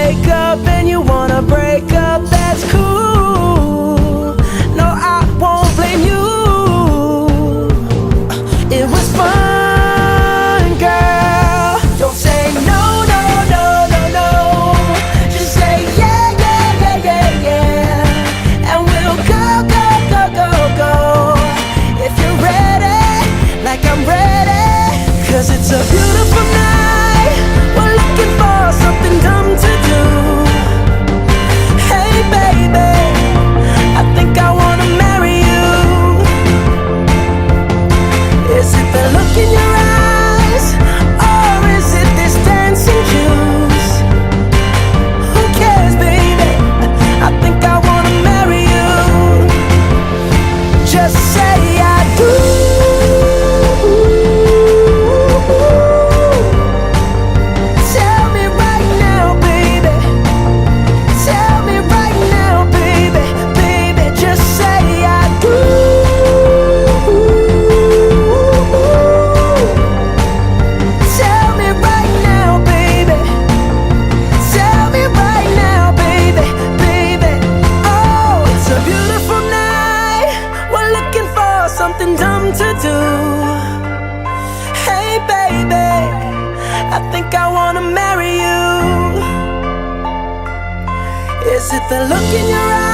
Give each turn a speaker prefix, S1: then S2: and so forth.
S1: wake up and you wanna break up, that's cool. No, I won't blame you. It was fun, girl. Don't say no, no, no, no, no. Just say yeah, yeah, yeah, yeah, yeah. And we'll go, go, go, go, go. If you're ready, like I'm ready. 'Cause it's a beautiful night. We're looking for something dumb to do. Hey baby, I think I wanna marry you. Is it the look in your eyes, or is it this dancing juice? Who cares, baby? I think I wanna marry you. Just say I do. Tell me right now, baby. Tell me right now, baby. Baby, just say I do. Tell me right now, baby. Tell me right now, baby. Baby, oh, it's a beautiful night. We're looking for something dumb to do. Hey baby, I think I wanna marry you. Is it the look in your eyes?